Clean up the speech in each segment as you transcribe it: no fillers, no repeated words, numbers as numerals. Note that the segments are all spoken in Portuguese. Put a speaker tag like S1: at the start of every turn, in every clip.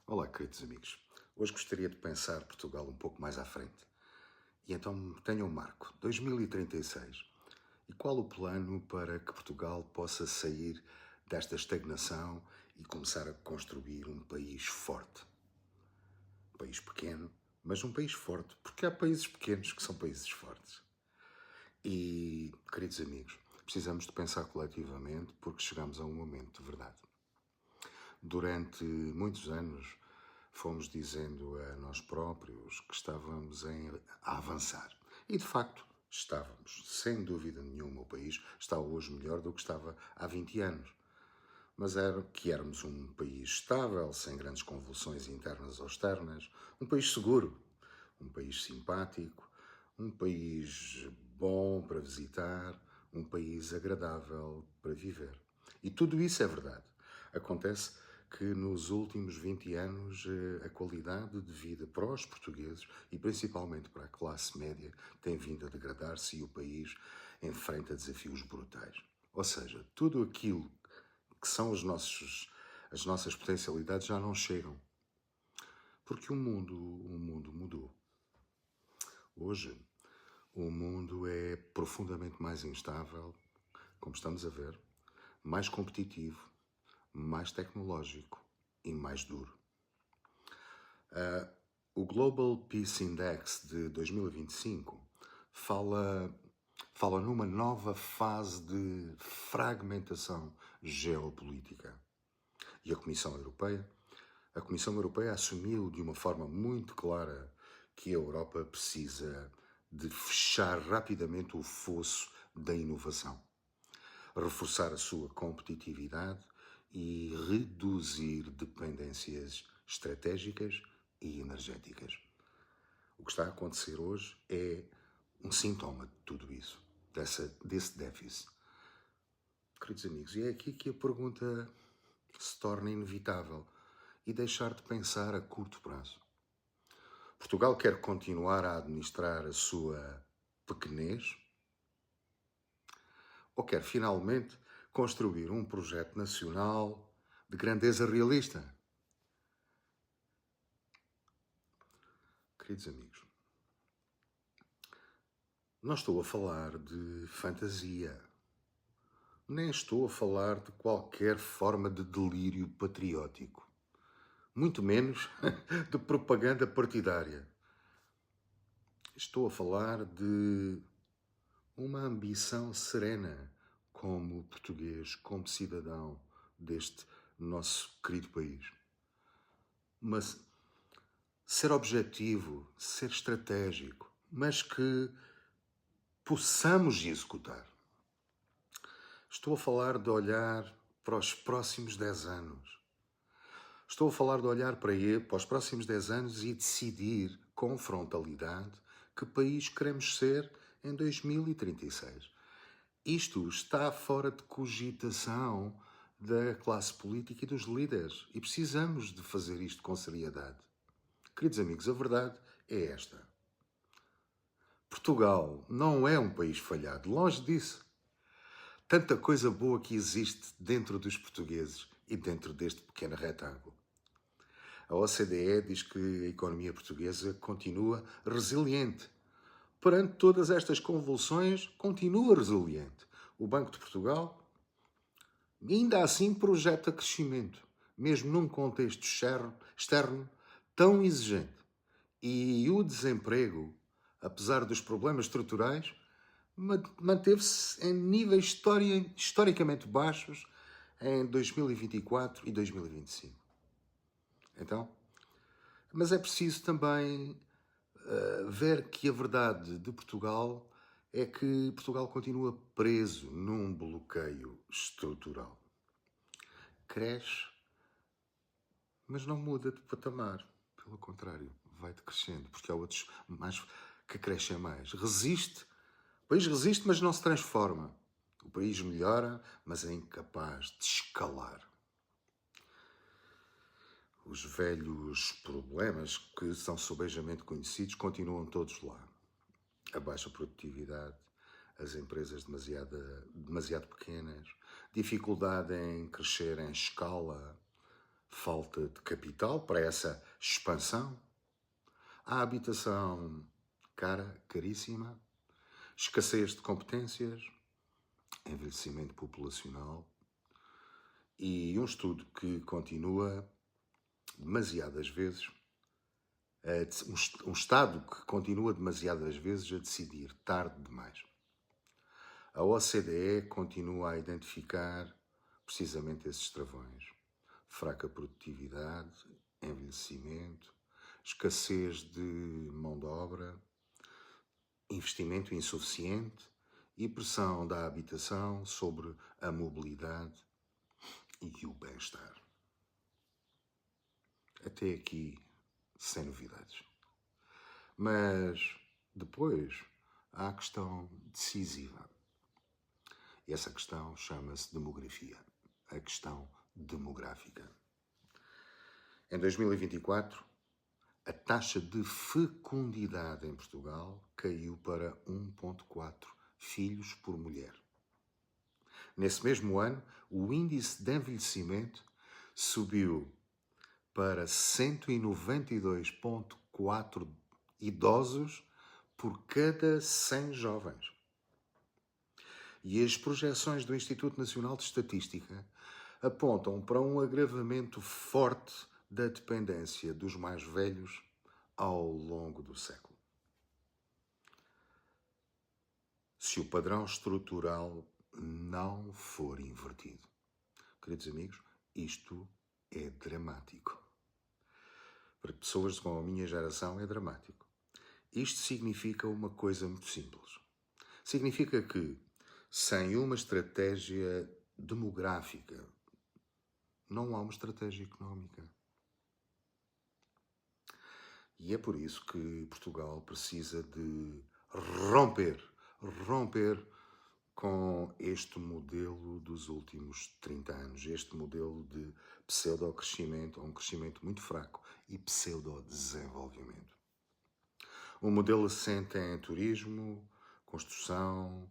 S1: Olá, queridos amigos. Hoje gostaria de pensar Portugal um pouco mais à frente. E então tenho um marco, 2036. E qual o plano para que Portugal possa sair desta estagnação e começar a construir um país forte? Um país pequeno, mas um país forte, porque há países pequenos que são países fortes. E, queridos amigos, precisamos de pensar coletivamente porque chegamos a um momento de verdade. Durante muitos anos fomos dizendo a nós próprios que estávamos a avançar. E de facto estávamos. Sem dúvida nenhuma o país está hoje melhor do que estava há 20 anos. Mas era que éramos um país estável, sem grandes convulsões internas ou externas, um país seguro, um país simpático, um país bom para visitar, um país agradável para viver. E tudo isso é verdade. Acontece que nos últimos 20 anos a qualidade de vida para os portugueses e principalmente para a classe média tem vindo a degradar-se e o país enfrenta desafios brutais. Ou seja, tudo aquilo que são as nossas potencialidades já não chegam. Porque o mundo mudou. Hoje, o mundo é profundamente mais instável, como estamos a ver, mais competitivo, mais tecnológico e mais duro. O Global Peace Index de 2025 fala numa nova fase de fragmentação geopolítica. E a Comissão Europeia assumiu de uma forma muito clara que a Europa precisa de fechar rapidamente o fosso da inovação, reforçar a sua competitividade e reduzir dependências estratégicas e energéticas. O que está a acontecer hoje é um sintoma de tudo isso, desse déficit. Queridos amigos, e é aqui que a pergunta se torna inevitável e deixar de pensar a curto prazo. Portugal quer continuar a administrar a sua pequenez ou quer finalmente construir um projeto nacional de grandeza realista? Queridos amigos, não estou a falar de fantasia, nem estou a falar de qualquer forma de delírio patriótico, muito menos de propaganda partidária. Estou a falar de uma ambição serena como português, como cidadão deste nosso querido país. Mas ser objetivo, ser estratégico, mas que possamos executar. Estou a falar de olhar para os próximos 10 anos. Estou a falar de olhar para os próximos 10 anos e decidir com frontalidade que país queremos ser em 2036. Isto está fora de cogitação da classe política e dos líderes. E precisamos de fazer isto com seriedade. Queridos amigos, a verdade é esta. Portugal não é um país falhado, longe disso. Tanta coisa boa que existe dentro dos portugueses e dentro deste pequeno retângulo. A OCDE diz que a economia portuguesa continua resiliente. Perante todas estas convulsões, continua resiliente. O Banco de Portugal ainda assim projeta crescimento, mesmo num contexto externo tão exigente. E o desemprego, apesar dos problemas estruturais, manteve-se em níveis historicamente baixos em 2024 e 2025. Então, mas é preciso também ver que a verdade de Portugal é que Portugal continua preso num bloqueio estrutural. Cresce, mas não muda de patamar. Pelo contrário, vai decrescendo, porque há outros mais que crescem mais. Resiste, o país resiste, mas não se transforma. O país melhora, mas é incapaz de escalar. Os velhos problemas que são sobejamente conhecidos continuam todos lá. A baixa produtividade, as empresas demasiado pequenas, dificuldade em crescer em escala, falta de capital para essa expansão, a habitação cara, caríssima, escassez de competências, envelhecimento populacional e um estudo que continua demasiadas vezes, um Estado que continua demasiadas vezes a decidir tarde demais. A OCDE continua a identificar precisamente esses travões: fraca produtividade, envelhecimento, escassez de mão de obra, investimento insuficiente e pressão da habitação sobre a mobilidade e o bem-estar. Até aqui, sem novidades. Mas depois há a questão decisiva. E essa questão chama-se demografia, a questão demográfica. Em 2024, a taxa de fecundidade em Portugal caiu para 1,4 filhos por mulher. Nesse mesmo ano, o índice de envelhecimento subiu para 192,4 idosos por cada 100 jovens. E as projeções do Instituto Nacional de Estatística apontam para um agravamento forte da dependência dos mais velhos ao longo do século. Se o padrão estrutural não for invertido. Queridos amigos, isto é dramático. Para pessoas com a minha geração é dramático. Isto significa uma coisa muito simples. Significa que, sem uma estratégia demográfica, não há uma estratégia económica. E é por isso que Portugal precisa de romper com este modelo dos últimos 30 anos, este modelo de pseudo-crescimento, ou um crescimento muito fraco, e pseudo-desenvolvimento. Um modelo assente em turismo, construção,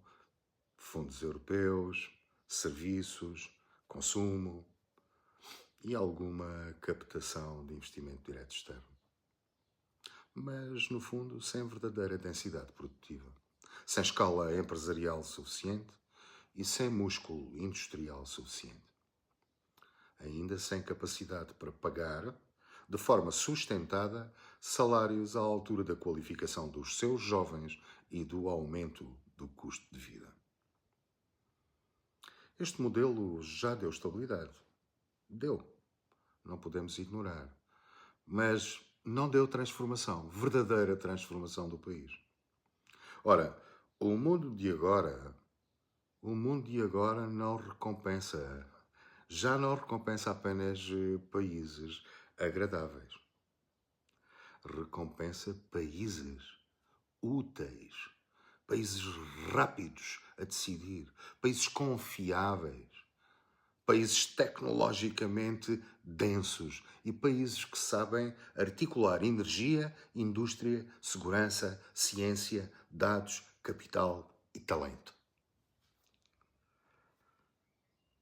S1: fundos europeus, serviços, consumo e alguma captação de investimento direto externo. Mas, no fundo, sem verdadeira densidade produtiva, sem escala empresarial suficiente e sem músculo industrial suficiente. Ainda sem capacidade para pagar, de forma sustentada, salários à altura da qualificação dos seus jovens e do aumento do custo de vida. Este modelo já deu estabilidade. Deu. Não podemos ignorar. Mas não deu transformação, verdadeira transformação do país. Ora, o mundo de agora não recompensa, já não recompensa apenas países agradáveis. Recompensa países úteis, países rápidos a decidir, países confiáveis, países tecnologicamente densos e países que sabem articular energia, indústria, segurança, ciência, dados, capital e talento.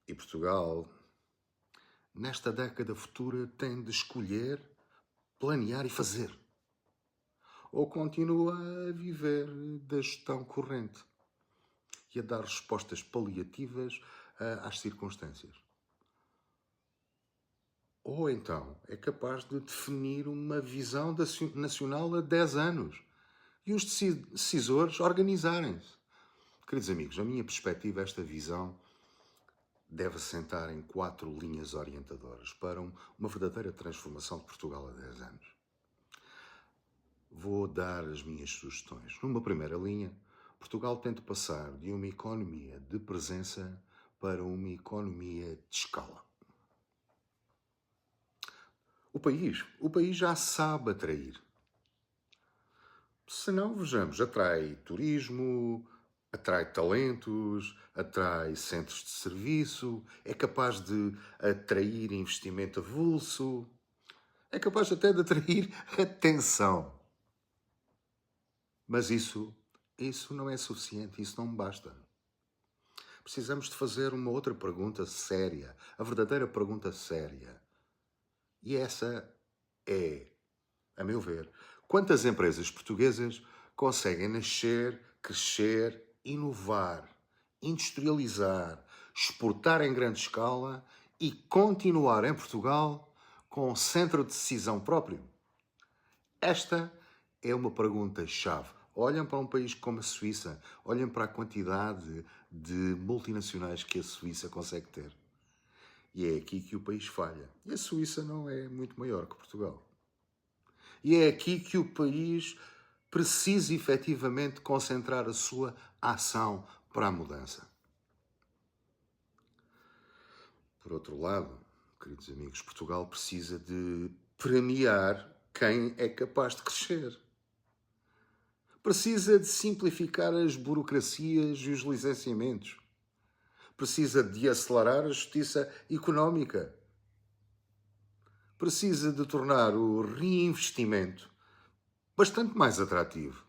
S1: E Portugal, nesta década futura, tem de escolher, planear e fazer. Ou continua a viver da gestão corrente e a dar respostas paliativas às circunstâncias. Ou então é capaz de definir uma visão nacional a 10 anos e os decisores organizarem-se. Queridos amigos, a minha perspectiva, esta visão deve assentar em 4 linhas orientadoras para uma verdadeira transformação de Portugal a 10 anos. Vou dar as minhas sugestões. Numa primeira linha, Portugal tem de passar de uma economia de presença para uma economia de escala. O país já sabe atrair. Se não, vejamos, atrai turismo, atrai talentos, atrai centros de serviço, é capaz de atrair investimento avulso, é capaz até de atrair atenção. Mas isso não é suficiente, isso não me basta. Precisamos de fazer uma outra pergunta séria, a verdadeira pergunta séria. E essa é, a meu ver, quantas empresas portuguesas conseguem nascer, crescer, inovar, industrializar, exportar em grande escala e continuar em Portugal com centro de decisão próprio? Esta é uma pergunta-chave. Olhem para um país como a Suíça, olhem para a quantidade de multinacionais que a Suíça consegue ter. E é aqui que o país falha. E a Suíça não é muito maior que Portugal. E é aqui que o país precisa efetivamente concentrar a sua ação para a mudança. Por outro lado, queridos amigos, Portugal precisa de premiar quem é capaz de crescer. Precisa de simplificar as burocracias e os licenciamentos. Precisa de acelerar a justiça económica. Precisa de tornar o reinvestimento bastante mais atrativo.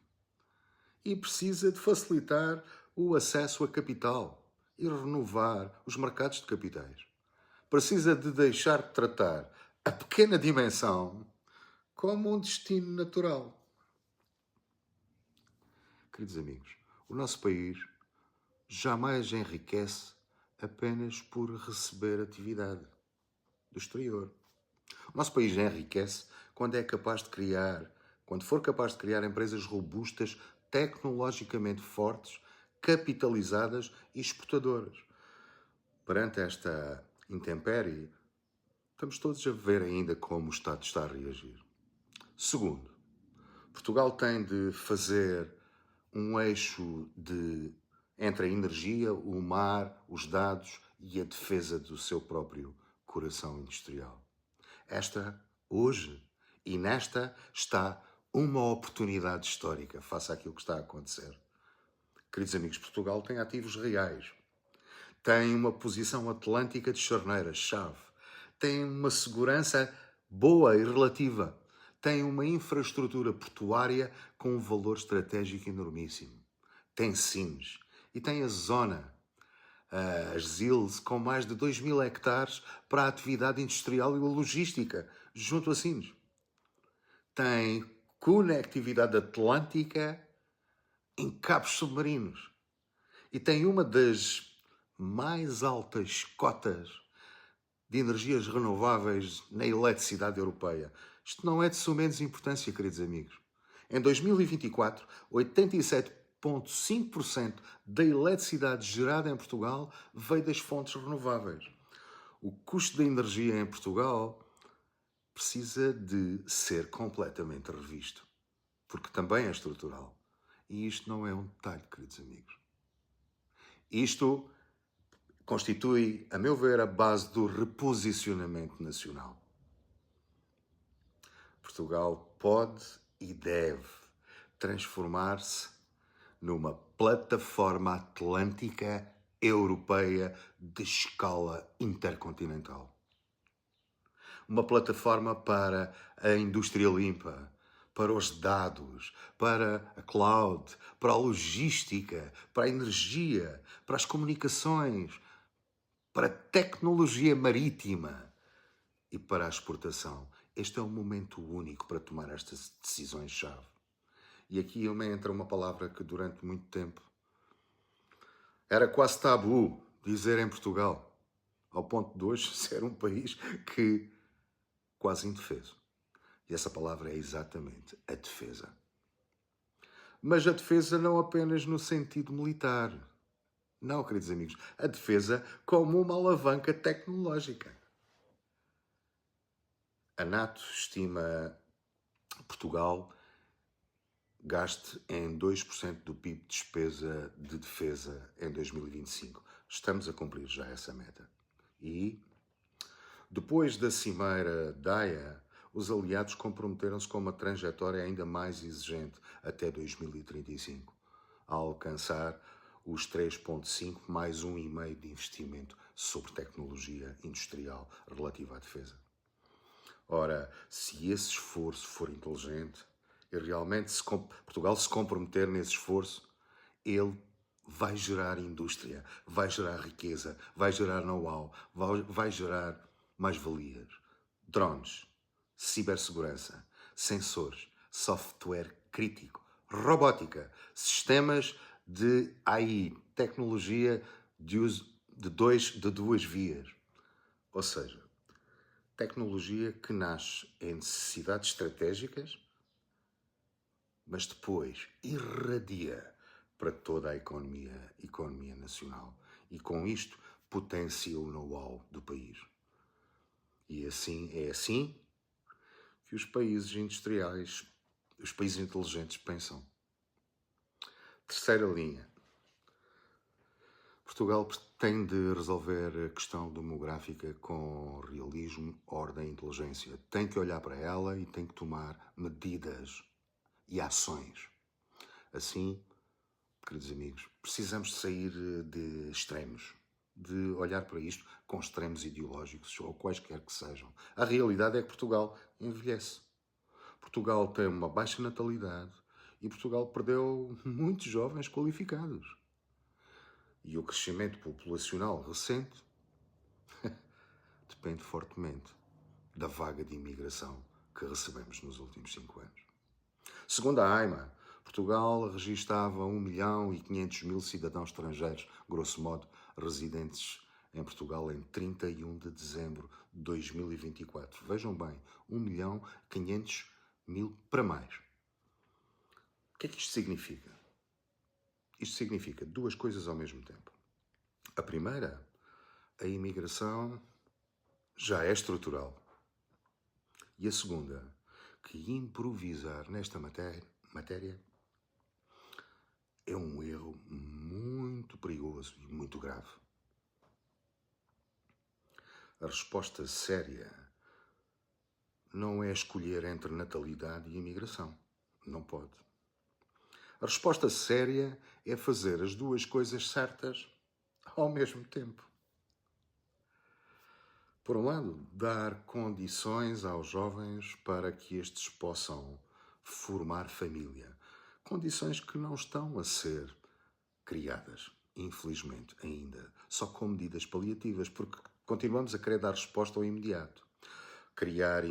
S1: E precisa de facilitar o acesso a capital e renovar os mercados de capitais. Precisa de deixar de tratar a pequena dimensão como um destino natural. Queridos amigos, o nosso país jamais enriquece apenas por receber atividade do exterior. O nosso país enriquece quando é capaz de criar, quando for capaz de criar empresas robustas, tecnologicamente fortes, capitalizadas e exportadoras. Perante esta intempérie, estamos todos a ver ainda como o Estado está a reagir. Segundo, Portugal tem de fazer um eixo entre a energia, o mar, os dados e a defesa do seu próprio coração industrial. Esta, hoje, e nesta está uma oportunidade histórica face àquilo que está a acontecer. Queridos amigos, Portugal tem ativos reais. Tem uma posição atlântica de charneira-chave. Tem uma segurança boa e relativa. Tem uma infraestrutura portuária com um valor estratégico enormíssimo. Tem Sines e tem a zona, as ZILs, com mais de 2.000 hectares para a atividade industrial e logística, junto a Sines. Tem conectividade atlântica em cabos submarinos. E tem uma das mais altas cotas de energias renováveis na eletricidade europeia. Isto não é de sumenos importância, queridos amigos. Em 2024, 87,5% da eletricidade gerada em Portugal veio das fontes renováveis. O custo da energia em Portugal precisa de ser completamente revisto, porque também é estrutural. E isto não é um detalhe, queridos amigos. Isto constitui, a meu ver, a base do reposicionamento nacional. Portugal pode e deve transformar-se numa plataforma atlântica europeia de escala intercontinental. Uma plataforma para a indústria limpa, para os dados, para a cloud, para a logística, para a energia, para as comunicações, para a tecnologia marítima e para a exportação. Este é um momento único para tomar estas decisões-chave. E aqui entra uma palavra que durante muito tempo era quase tabu dizer em Portugal, ao ponto de hoje ser um país que quase indefeso. E essa palavra é exatamente a defesa. Mas a defesa não apenas no sentido militar. Não, queridos amigos. A defesa como uma alavanca tecnológica. A NATO estima Portugal gaste em 2% do PIB de despesa de defesa em 2025. Estamos a cumprir já essa meta. E, depois da Cimeira da Haia, os aliados comprometeram-se com uma trajetória ainda mais exigente até 2035, a alcançar os 3,5 mais 1,5 de investimento sobre tecnologia industrial relativa à defesa. Ora, se esse esforço for inteligente e realmente Portugal se comprometer nesse esforço, ele vai gerar indústria, vai gerar riqueza, vai gerar know-how, vai gerar mais-valias drones, cibersegurança, sensores, software crítico, robótica, sistemas de AI, tecnologia de duas vias. Ou seja, tecnologia que nasce em necessidades estratégicas, mas depois irradia para toda a economia nacional. E com isto potencia o know-how do país. E é assim que os países industriais, os países inteligentes pensam. Terceira linha. Portugal pretende resolver a questão demográfica com realismo, ordem e inteligência. Tem que olhar para ela e tem que tomar medidas e ações. Assim, queridos amigos, precisamos de sair de extremos, de olhar para isto com extremos ideológicos ou quaisquer que sejam. A realidade é que Portugal envelhece. Portugal tem uma baixa natalidade e Portugal perdeu muitos jovens qualificados. E o crescimento populacional recente depende fortemente da vaga de imigração que recebemos nos últimos 5 anos. Segundo a AIMA, Portugal registava 1.500.000 cidadãos estrangeiros, grosso modo, residentes em Portugal em 31 de dezembro de 2024. Vejam bem, 1.500.000 para mais. O que é que isto significa? Isto significa duas coisas ao mesmo tempo. A primeira, a imigração já é estrutural. E a segunda, que improvisar nesta matéria é um erro muito perigoso e muito grave. A resposta séria não é escolher entre natalidade e imigração. Não pode. A resposta séria é fazer as duas coisas certas ao mesmo tempo. Por um lado, dar condições aos jovens para que estes possam formar família. Condições que não estão a ser criadas, infelizmente, ainda, só com medidas paliativas, porque continuamos a querer dar resposta ao imediato. Criar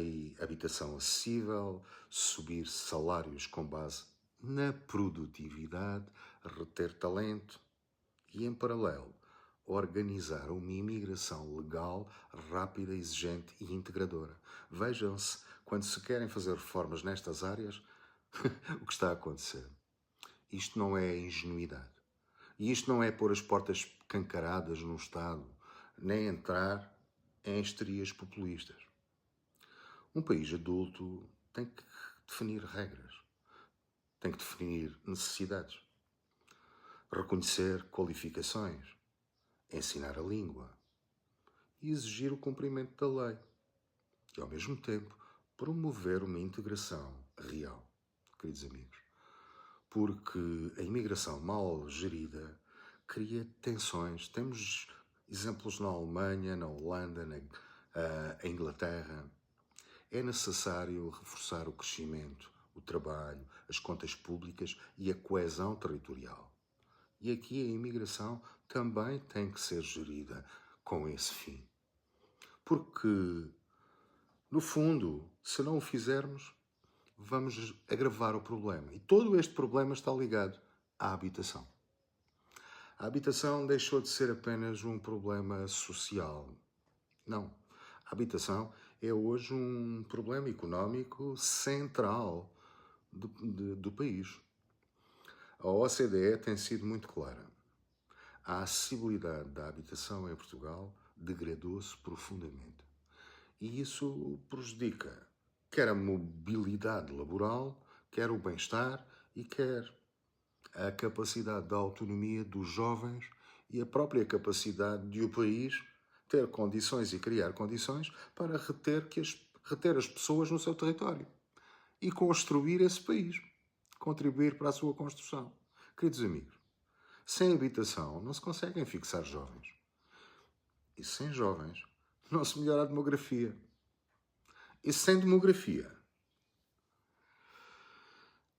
S1: habitação acessível, subir salários com base na produtividade, reter talento e, em paralelo, organizar uma imigração legal, rápida, exigente e integradora. Vejam-se, quando se querem fazer reformas nestas áreas, o que está a acontecer. Isto não é ingenuidade. E isto não é pôr as portas cancaradas no Estado, nem entrar em histerias populistas. Um país adulto tem que definir regras, tem que definir necessidades, reconhecer qualificações, ensinar a língua e exigir o cumprimento da lei. E, ao mesmo tempo, promover uma integração real, queridos amigos. Porque a imigração mal gerida cria tensões. Temos exemplos na Alemanha, na Holanda, na Inglaterra. É necessário reforçar o crescimento, o trabalho, as contas públicas e a coesão territorial. E aqui a imigração também tem que ser gerida com esse fim. Porque, no fundo, se não o fizermos, vamos agravar o problema. E todo este problema está ligado à habitação. A habitação deixou de ser apenas um problema social. Não. A habitação é hoje um problema económico central do país. A OCDE tem sido muito clara. A acessibilidade da habitação em Portugal degradou-se profundamente. E isso prejudica quer a mobilidade laboral, quer o bem-estar e quer a capacidade da autonomia dos jovens e a própria capacidade de o país ter condições e criar condições para reter as pessoas no seu território e construir esse país, contribuir para a sua construção. Queridos amigos, sem habitação não se conseguem fixar jovens. E sem jovens não se melhora a demografia. E sem demografia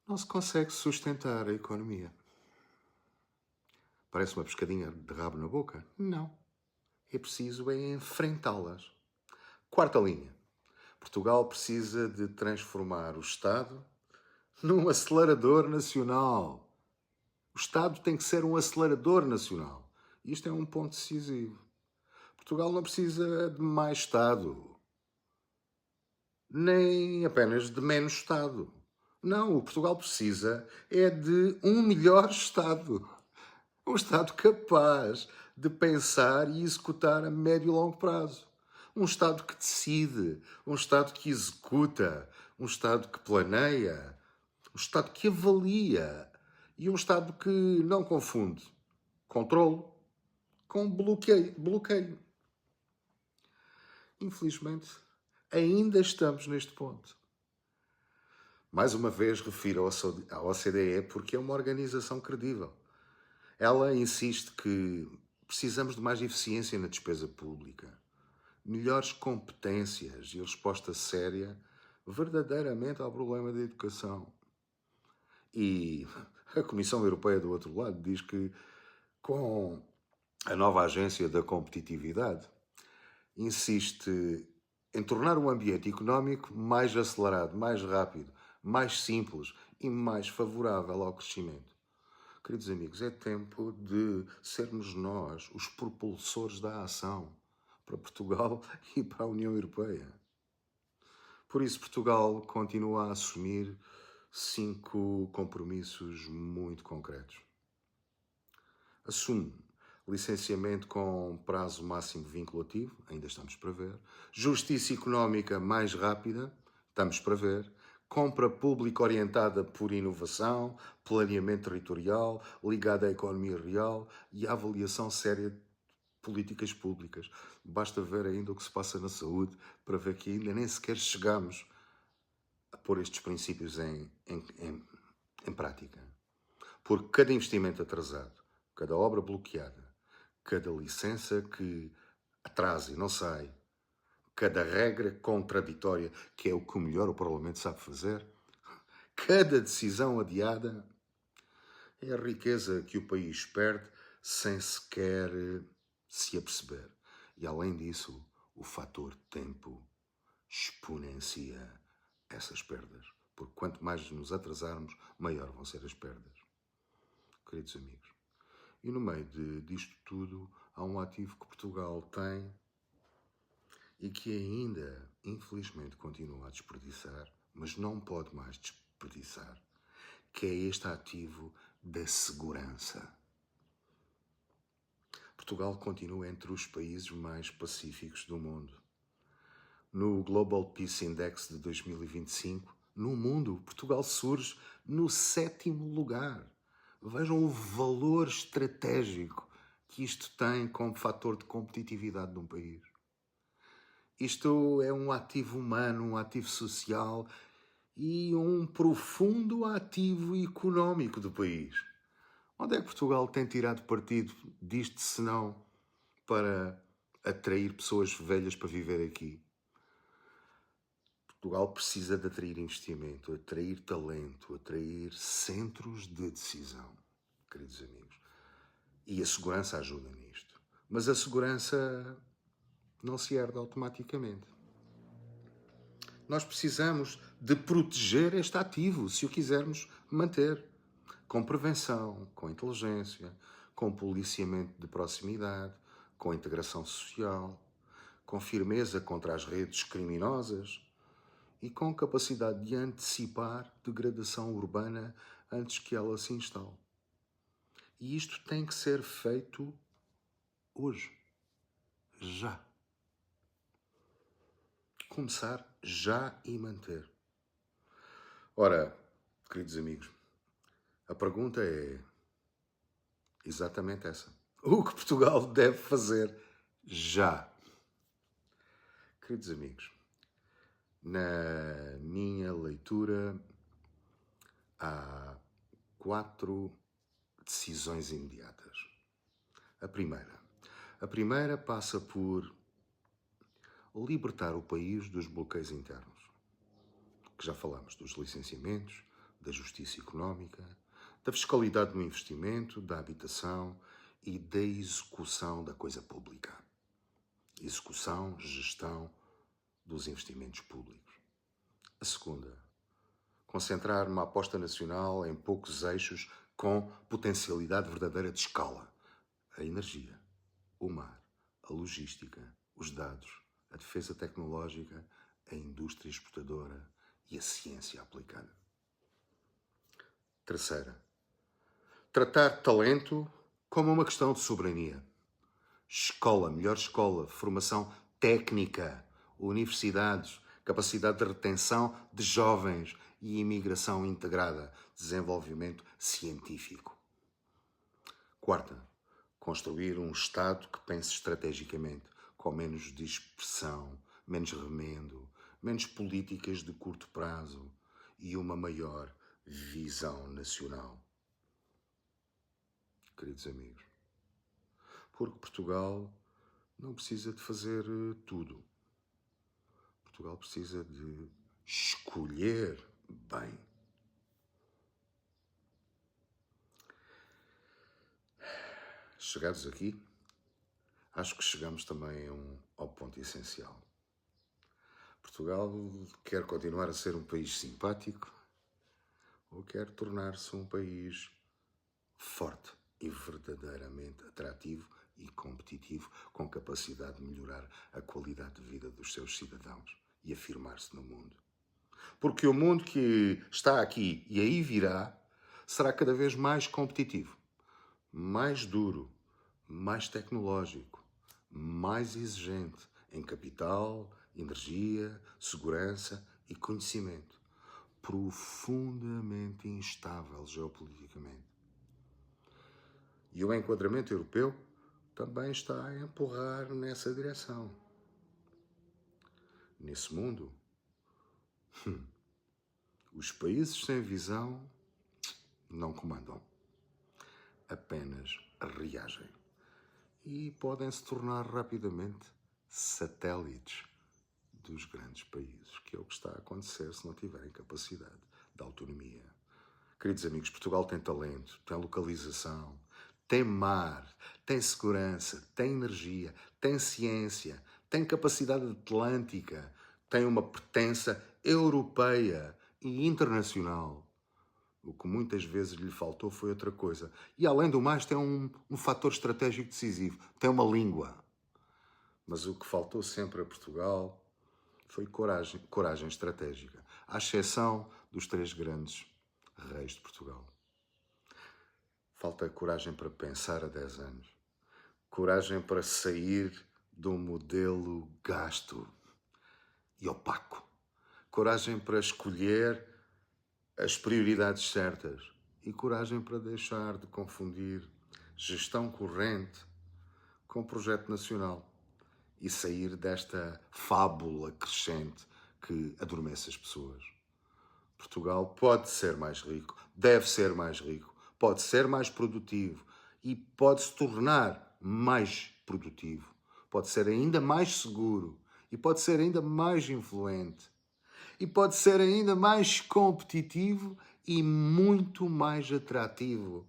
S1: não se consegue sustentar a economia. Parece uma pescadinha de rabo na boca? Não. É preciso enfrentá-las. Quarta linha. Portugal precisa de transformar o Estado num acelerador nacional. O Estado tem que ser um acelerador nacional. Isto é um ponto decisivo. Portugal não precisa de mais Estado, nem apenas de menos Estado. Não, o que Portugal precisa é de um melhor Estado. Um Estado capaz de pensar e executar a médio e longo prazo. Um Estado que decide, um Estado que executa, um Estado que planeia, um Estado que avalia e um Estado que não confunde controle com bloqueio. Infelizmente, ainda estamos neste ponto. Mais uma vez refiro à OCDE porque é uma organização credível. Ela insiste que precisamos de mais eficiência na despesa pública, melhores competências e resposta séria verdadeiramente ao problema da educação. E a Comissão Europeia, do outro lado, diz que com a nova Agência da Competitividade insiste em tornar o ambiente económico mais acelerado, mais rápido, mais simples e mais favorável ao crescimento. Queridos amigos, é tempo de sermos nós os propulsores da ação para Portugal e para a União Europeia. Por isso, Portugal continua a assumir 5 compromissos muito concretos. Assume licenciamento com prazo máximo vinculativo, ainda estamos para ver. Justiça económica mais rápida, estamos para ver. Compra pública orientada por inovação, planeamento territorial, ligada à economia real e à avaliação séria de políticas públicas. Basta ver ainda o que se passa na saúde para ver que ainda nem sequer chegamos a pôr estes princípios em prática. Porque cada investimento atrasado, cada obra bloqueada, cada licença que atrasa e não sai, cada regra contraditória, que é o que o melhor o Parlamento sabe fazer, cada decisão adiada, é a riqueza que o país perde sem sequer se aperceber. E além disso, o fator tempo exponencia essas perdas. Porque quanto mais nos atrasarmos, maior vão ser as perdas. Queridos amigos, e no meio disto tudo, há um ativo que Portugal tem e que ainda, infelizmente, continua a desperdiçar, mas não pode mais desperdiçar, que é este ativo da segurança. Portugal continua entre os países mais pacíficos do mundo. No Global Peace Index de 2025, no mundo, Portugal surge no 7º lugar. Vejam o valor estratégico que isto tem como fator de competitividade de um país. Isto é um ativo humano, um ativo social e um profundo ativo económico do país. Onde é que Portugal tem tirado partido disto, senão para atrair pessoas velhas para viver aqui? Portugal precisa de atrair investimento, atrair talento, atrair centros de decisão, queridos amigos. E a segurança ajuda nisto. Mas a segurança não se herda automaticamente. Nós precisamos de proteger este ativo, se o quisermos manter, com prevenção, com inteligência, com policiamento de proximidade, com integração social, com firmeza contra as redes criminosas e com capacidade de antecipar degradação urbana antes que ela se instale. E isto tem que ser feito hoje, já. Começar já e manter. Ora, queridos amigos, a pergunta é exatamente essa. O que Portugal deve fazer já? Queridos amigos, na minha leitura há 4 decisões imediatas. A primeira passa por libertar o país dos bloqueios internos, que já falamos dos licenciamentos, da justiça económica, da fiscalidade no investimento, da habitação e da execução da coisa pública. Execução, gestão dos investimentos públicos. A segunda, concentrar uma aposta nacional em poucos eixos com potencialidade verdadeira de escala. A energia, o mar, a logística, os dados, a defesa tecnológica, a indústria exportadora e a ciência aplicada. Terceira, tratar talento como uma questão de soberania. Escola, melhor escola, formação técnica, universidades, capacidade de retenção de jovens e imigração integrada, desenvolvimento científico. Quarta, construir um Estado que pense estrategicamente, com menos dispersão, menos remendo, menos políticas de curto prazo e uma maior visão nacional. Queridos amigos, porque Portugal não precisa de fazer tudo. Portugal precisa de escolher bem. Chegados aqui, acho que chegamos também ao ponto essencial. Portugal quer continuar a ser um país simpático ou quer tornar-se um país forte e verdadeiramente atrativo e competitivo, com capacidade de melhorar a qualidade de vida dos seus cidadãos e afirmar-se no mundo. Porque o mundo que está aqui e aí virá será cada vez mais competitivo, mais duro, mais tecnológico, mais exigente em capital, energia, segurança e conhecimento, profundamente instável geopoliticamente. E o enquadramento europeu também está a empurrar nessa direção. Nesse mundo, os países sem visão não comandam, apenas reagem. E podem se tornar rapidamente satélites dos grandes países, que é o que está a acontecer se não tiverem capacidade de autonomia. Queridos amigos, Portugal tem talento, tem localização, tem mar, tem segurança, tem energia, tem ciência, tem capacidade atlântica, tem uma pertença europeia e internacional. O que muitas vezes lhe faltou foi outra coisa. E além do mais tem um fator estratégico decisivo, tem uma língua. Mas o que faltou sempre a Portugal foi coragem estratégica, à exceção dos 3 grandes reis de Portugal. Falta coragem para pensar a 10 anos. Coragem para sair de um modelo gasto e opaco. Coragem para escolher as prioridades certas. E coragem para deixar de confundir gestão corrente com projeto nacional. E sair desta fábula crescente que adormece as pessoas. Portugal pode ser mais rico, deve ser mais rico, pode ser mais produtivo e pode se tornar mais produtivo. Pode ser ainda mais seguro e pode ser ainda mais influente. E pode ser ainda mais competitivo e muito mais atrativo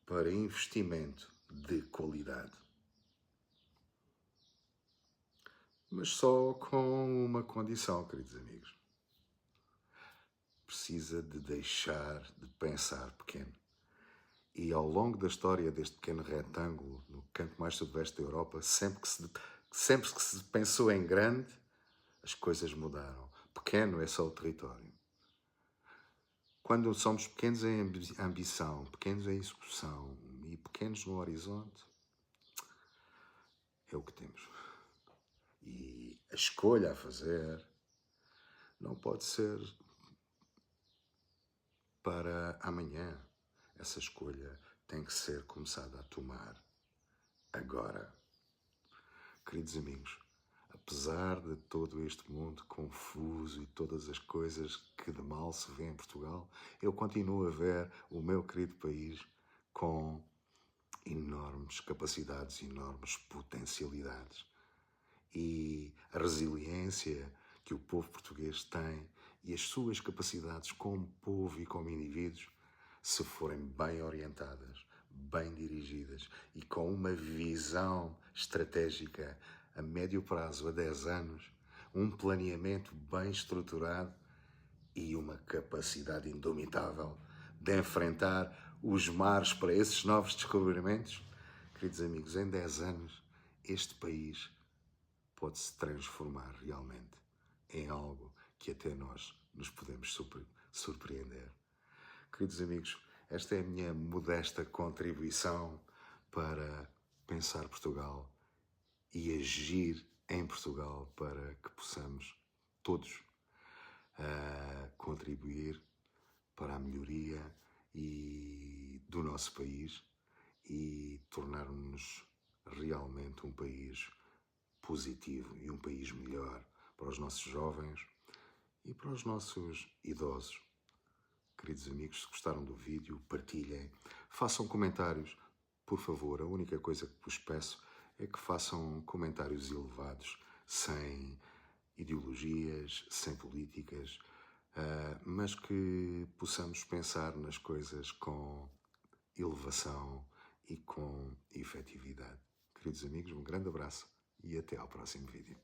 S1: para investimento de qualidade. Mas só com uma condição, queridos amigos. Precisa de deixar de pensar pequeno. E ao longo da história deste pequeno retângulo, no canto mais sudoeste da Europa, sempre que se pensou em grande, as coisas mudaram. Pequeno é só o território. Quando somos pequenos em ambição, pequenos em execução e pequenos no horizonte, é o que temos. E a escolha a fazer não pode ser para amanhã. Essa escolha tem que ser começada a tomar agora. Queridos amigos, apesar de todo este mundo confuso e todas as coisas que de mal se vê em Portugal, eu continuo a ver o meu querido país com enormes capacidades, enormes potencialidades. E a resiliência que o povo português tem e as suas capacidades como povo e como indivíduos, se forem bem orientadas, bem dirigidas e com uma visão estratégica a médio prazo, a 10 anos, um planeamento bem estruturado e uma capacidade indomitável de enfrentar os mares para esses novos descobrimentos, queridos amigos, em 10 anos este país pode se transformar realmente em algo que até nós nos podemos surpreender. Queridos amigos, esta é a minha modesta contribuição para pensar Portugal e agir em Portugal para que possamos todos contribuir para a melhoria do nosso país e tornarmos-nos realmente um país positivo e um país melhor para os nossos jovens e para os nossos idosos. Queridos amigos, se gostaram do vídeo, partilhem, façam comentários, por favor. A única coisa que vos peço é que façam comentários elevados, sem ideologias, sem políticas, mas que possamos pensar nas coisas com elevação e com efetividade. Queridos amigos, um grande abraço e até ao próximo vídeo.